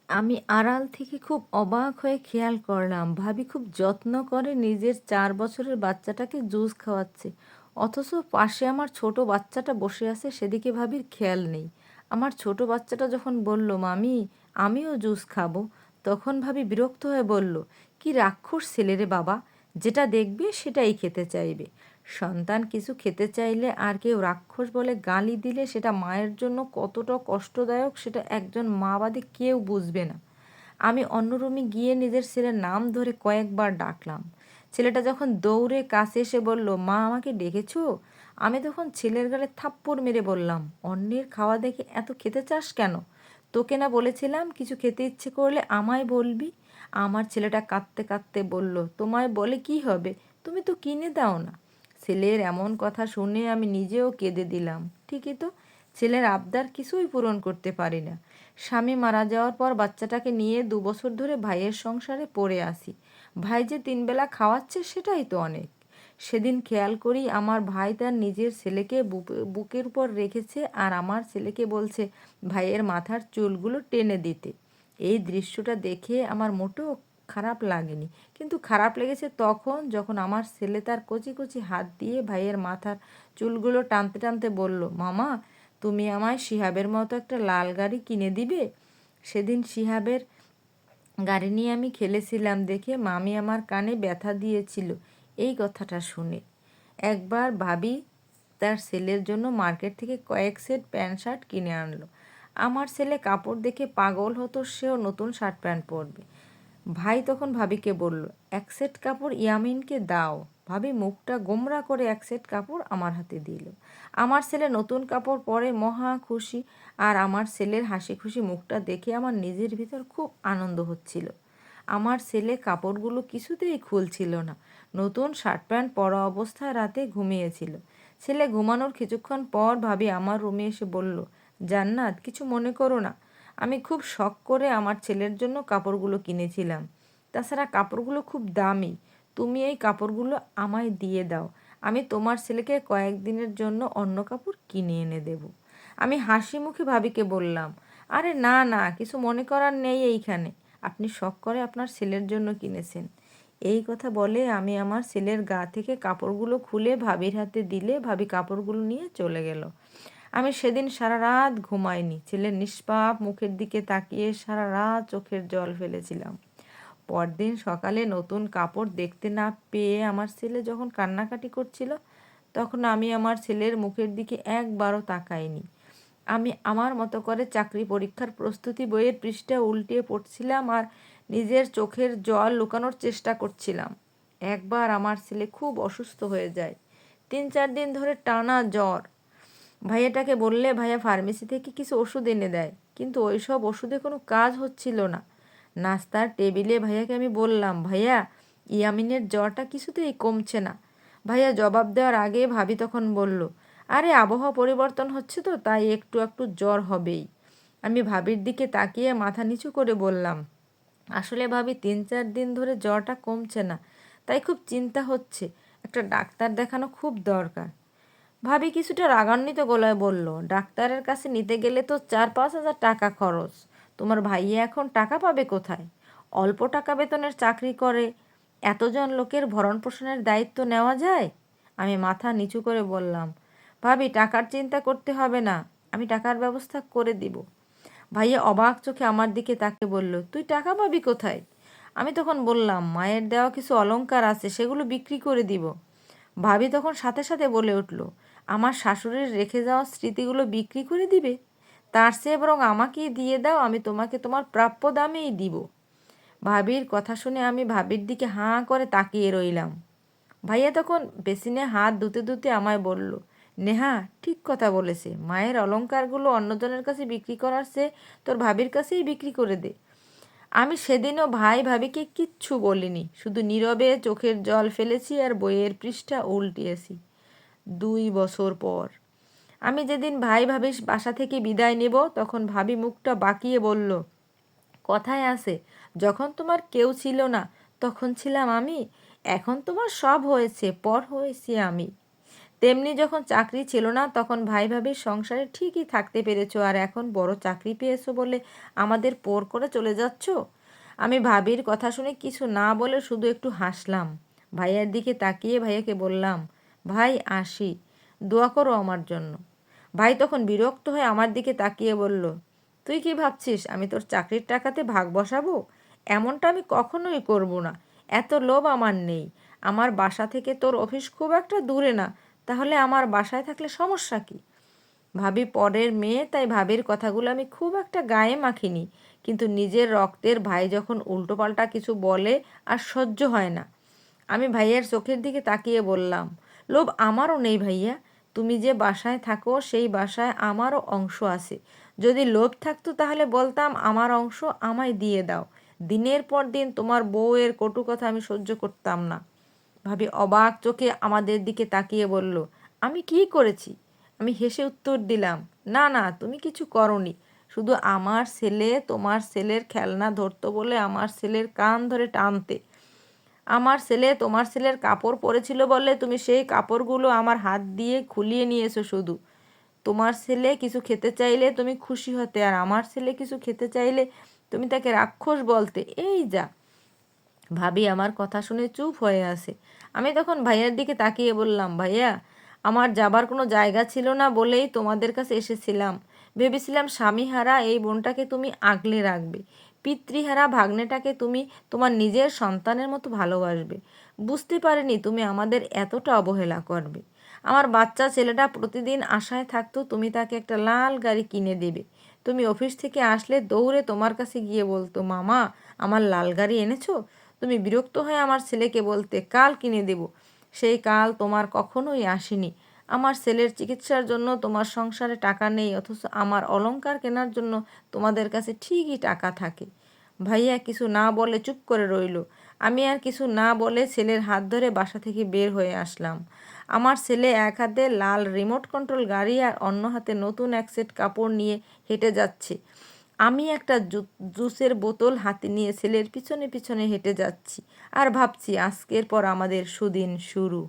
আমি আড়াল থেকে খুব অবাক হয়ে খেয়াল করলাম ভাবি খুব যত্ন করে নিজের 4 বছরের বাচ্চাটাকে জুস খাওয়াচ্ছে, অথচ পাশে আমার ছোট বাচ্চাটা বসে আছে, সেদিকে ভাবির খেয়াল নেই। আমার ছোট বাচ্চাটা যখন বলল, মামি আমিও জুস খাবো, তখন ভাবি বিরক্ত হয়ে বলল, কি রাক্ষস ছেলে রে বাবা, যেটা দেখবে সেটাই খেতে চাইবে। সন্তান কিছু খেতে চাইলে আর কেউ রাক্ষস বলে গালি দিলে সেটা মায়ের জন্য কতটা কষ্টদায়ক সেটা একজন মা বাদে কেউ বুঝবে না। আমি অন্য রুমে গিয়ে নিজের ছেলের নাম ধরে কয়েকবার ডাকলাম। ছেলেটা যখন দৌড়ে কাছে এসে বলল, মা আমাকে ডেকেছো? আমি তখন ছেলের গালে থাপ্পড় মেরে বললাম, অন্যের খাওয়া দেখে এত খেতে চাস কেন? তোকে না বলেছিলাম কিছু খেতে ইচ্ছে করলে আমায় বলবি? আমার ছেলেটা কাঁদতে কাঁদতে বলল, তোমায় বলে কি হবে, তুমি তো কিনে দাও না। ছেলের এমন কথা শুনে আমি নিজেও কেঁদে দিলাম। ঠিকই তো, ছেলের আবদার কিছুই পূরণ করতে পারি না। স্বামী মারা যাওয়ার পর বাচ্চাটাকে নিয়ে 2 বছর ধরে ভাইয়ের সংসারে পড়ে আসি। ভাই যে 3 বেলা খাওয়াচ্ছে সেটাই তো অনেক। সেদিন খেয়াল করি আমার ভাই তার নিজের ছেলেকে বুকের উপর রেখেছে আর আমার ছেলেকে বলছে ভাইয়ের মাথার চুলগুলো টেনে দিতে। এই দৃশ্যটা দেখে আমার মোটেও খারাপ লাগেনি, কিন্তু খারাপ লেগেছে তখন যখন আমার ছেলে তার কচি কচি হাত দিয়ে ভাইয়ের মাথার চুলগুলো টানতে টানতে বলল, মামা তুমি আমায় শিহাবের মতো একটা লাল গাড়ি কিনে দিবে? সেদিন শিহাবের গাড়ি নিয়ে আমি খেলেছিলাম দেখে মামি আমার কানে ব্যথা দিয়েছিল এই কথাটা শুনে। একবার ভাবি তার ছেলের জন্য মার্কেট থেকে কয়েক সেট প্যান্ট শার্ট কিনে আনলো। আমার ছেলে কাপড় দেখে পাগল হতো, সেও নতুন শার্ট প্যান্ট পরবে। ভাই তখন ভাবিকে বলল, এক সেট কাপড় ইয়ামিনকে দাও। ভাবি মুখটা গোমরা করে এক সেট কাপড় আমার হাতে দিল। আমার ছেলে নতুন কাপড় পরে মহা খুশি, আর আমার ছেলের হাসি খুশি মুখটা দেখে আমার নিজের ভিতর খুব আনন্দ হচ্ছিল। আমার ছেলে কাপড়গুলো কিছুতেই খুলছিল না, নতুন শার্ট প্যান্ট পরা অবস্থায় রাতে ঘুমিয়েছিল। ছেলে ঘুমানোর কিছুক্ষণ পর ভাবি আমার রুমে এসে বলল, জান্নাত কিছু মনে করো না, আমি খুব শখ করে আমার ছেলের জন্য কাপড়গুলো কিনেছিলাম। তাছাড়া কাপড়গুলো খুব দামি, তুমি এই কাপড়গুলো আমায় দিয়ে দাও, আমি তোমার ছেলেকে কয়েকদিনের জন্য অন্য কাপড় কিনে এনে দেব। আমি হাসি মুখে ভাবিকে বললাম, আরে না না, কিছু মনে করার নেই এইখানে, আপনি শখ করে আপনার ছেলের জন্য কিনেছেন। এই কথা বলে আমি আমার ছেলের গা থেকে কাপড়গুলো খুলে ভাবির হাতে দিলে ভাবি কাপড়গুলো নিয়ে চলে গেল। আমি সেদিন সারা রাত ঘুমাইনি, ছেলের নিষ্পাপ মুখের দিকে তাকিয়ে সারা রাত চোখের জল ফেলেছিলাম। পরদিন সকালে নতুন কাপড় দেখতে না পেয়ে আমার ছেলে যখন কান্নাকাটি করছিল, তখন আমি আমার ছেলের মুখের দিকে একবারও তাকাইনি। আমি আমার মতো করে চাকরি পরীক্ষার প্রস্তুতি বইয়ের পৃষ্ঠা উল্টিয়ে পড়ছিলাম আর নিজের চোখের জল লুকানোর চেষ্টা করছিলাম। একবার আমার ছেলে খুব অসুস্থ হয়ে যায়, 3-4 দিন ধরে টানা জ্বর। ভাইয়াটাকে বললে ভাইয়া ফার্মেসি থেকে কিছু ওষুধ এনে দেয়, কিন্তু ওই সব ওষুধে কোনো কাজ হচ্ছিল না। নাস্তার টেবিলে ভাইয়াকে আমি বললাম, ভাইয়া ইয়ামিনের জ্বরটা কিছুতেই কমছে না। ভাইয়া জবাব দেওয়ার আগে ভাবি তখন বলল, আরে আবহাওয়া পরিবর্তন হচ্ছে তো, তাই একটু একটু জ্বর হবেই। আমি ভাবির দিকে তাকিয়ে মাথা নিচু করে বললাম, আসলে ভাবি 3-4 দিন ধরে জ্বরটা কমছে না, তাই খুব চিন্তা হচ্ছে, একটা ডাক্তার দেখানো খুব দরকার। ভাবি কিছুটা রাগান্বিত গলায় বলল, ডাক্তারের কাছে নিতে গেলে তো 4-5 হাজার টাকা খরচ, তোমার ভাইয়া এখন টাকা পাবে কোথায়? অল্প টাকা বেতনের চাকরি করে এতজন লোকের ভরণ পোষণের দায়িত্ব নেওয়া যায়? আমি মাথা নিচু করে বললাম, ভাবি টাকার চিন্তা করতে হবে না, আমি টাকার ব্যবস্থা করে দিব। ভাইয়া অবাক চোখে আমার দিকে তাকে বলল, তুই টাকা পাবি কোথায়? আমি তখন বললাম, মায়ের দেওয়া কিছু অলংকার আছে, সেগুলো বিক্রি করে দিব। ভাবি তখন সাথে সাথে বলে উঠল, আমার শাশুড়ির রেখে যাওয়া স্মৃতিগুলো বিক্রি করে দিবে? তার চেয়ে বরং আমাকেই দিয়ে দাও, আমি তোমাকে তোমার প্রাপ্য দামেই দিব। ভাবির কথা শুনে আমি ভাবির দিকে হাঁ করে তাকিয়ে রইলাম। ভাইয়া তখন বেসিনে হাত ধুতে ধুতে আমায় বলল, নেহা ঠিক কথা বলেছে, মায়ের অলংকারগুলো অন্যজনের কাছে বিক্রি করার চেয়ে তোর ভাবির কাছেই বিক্রি করে দে। আমি সেদিনও ভাই ভাবিকে কিচ্ছু বলিনি, শুধু নীরবে চোখের জল ফেলেছি আর বইয়ের পৃষ্ঠা উল্টিয়েছি। 2 বছর পর আমি যেদিন ভাই ভাবির বাসা থেকে বিদায় নেব, তখন ভাবি মুখটা বাঁকিয়ে বলল, কথায় আছে, যখন তোমার কেউ ছিল না তখন ছিলাম আমি, এখন তোমার সব হয়েছে, পর হয়েছি আমি। তেমনি যখন চাকরি ছিল না তখন ভাই ভাবির সংসারে ঠিকই থাকতে পেরেছো, আর এখন বড় চাকরি পেয়েছো বলে আমাদের পর করে চলে যাচ্ছ। আমি ভাবির কথা শুনে কিছু না বলে শুধু একটু হাসলাম। ভাইয়ার দিকে তাকিয়ে ভাইয়াকে বললাম, ভাই আসি, দোয়া করো আমার জন্য। ভাই তখন বিরক্ত হয়ে আমার দিকে তাকিয়ে বলল, তুই কি ভাবছিস আমি তোর চাকরির টাকাতে ভাগ বসাবো? এমনটা আমি কখনোই করব না। এত লোভ আমার নেই। আমার বাসা থেকে তোর অফিস খুব একটা দূরে না, তাহলে আমার বাসায় থাকলে সমস্যা কি? ভাবি পরের মেয়ে, তাই ভাবির কথাগুলো আমি খুব একটা গায়ে মাখিনি, কিন্তু নিজের রক্তের ভাই যখন উল্টোপাল্টা কিছু বলে আর সহ্য হয় না। আমি ভাইয়ার চোখের দিকে তাকিয়ে বললাম, লোভ আমারও নেই ভাইয়া। তুমি যে বাসায় থাকো সেই বাসায় আমারও অংশ আছে। যদি লোভ থাকতো তাহলে বলতাম আমার অংশ আমায় দিয়ে দাও। দিনের পর দিন তোমার বউয়ের কটু কথা আমি সহ্য করতাম না। ভাবি অবাক চোখে আমাদের দিকে তাকিয়ে বলল, আমি কি করেছি? আমি হেসে উত্তর দিলাম, না না, তুমি কিছু করনি। শুধু আমার ছেলে তোমার ছেলের খেলনা ধরতো বলে আমার ছেলের কান ধরে টানতে। আমার ছেলে তোমার ছেলের কাপড় পরেছিল বলে তুমি সেই কাপড়গুলো আমার হাত দিয়ে খুলিয়ে নিয়েছো শুধু। তোমার ছেলে কিছু খেতে চাইলে তুমি খুশি হতে, আর আমার ছেলে কিছু খেতে চাইলে তুমি তাকে রাক্ষস বলতে। এই যা। ভাবি আমার কথা শুনে চুপ হয়ে আছে। আমি তখন ভাইয়ার দিকে তাকিয়ে বললাম, ভাইয়া, আমার যাবার কোনো জায়গা ছিল না বলেই তোমাদের কাছে এসেছিলাম। ভেবেছিলাম স্বামীহারা এই বোনটাকে তুমি আগলে রাখবে, পিতৃহারা ভাগ্নেটাকে তুমি তোমার নিজের সন্তানের মতো ভালোবাসবে। বুঝতে পারিনি তুমি আমাদের এতটা অবহেলা করবে। আমার বাচ্চা ছেলেটা প্রতিদিন আশায় থাকতো তুমি তাকে একটা লাল গাড়ি কিনে দেবে। তুমি অফিস থেকে আসলে দৌড়ে তোমার কাছে গিয়ে বলতো, মামা, আমার লাল গাড়ি এনেছো? তুমি বিরক্ত হয়ে আমার ছেলেকে বলতে, কাল কিনে দেব। সেই কাল তোমার কখনোই আসেনি। আমার ছেলের চিকিৎসার জন্য তোমার সংসারে টাকা নেই, অথচ আমার অলংকার কেনার জন্য তোমাদের কাছে ঠিকই টাকা থাকে। ভাইয়া কিছু না বলে চুপ করে রইল। আমি আর কিছু না বলে ছেলের হাত ধরে বাসা থেকে বের হয়ে আসলাম। আমার ছেলে এক হাতে লাল রিমোট কন্ট্রোল গাড়ি আর অন্য হাতে নতুন এক সেট কাপড় নিয়ে হেঁটে যাচ্ছে। আমি একটা জুসের বোতল হাতে নিয়ে ছেলের পিছনে পিছনে হেঁটে যাচ্ছি আর ভাবছি আজকের পর আমাদের সুদিন শুরু।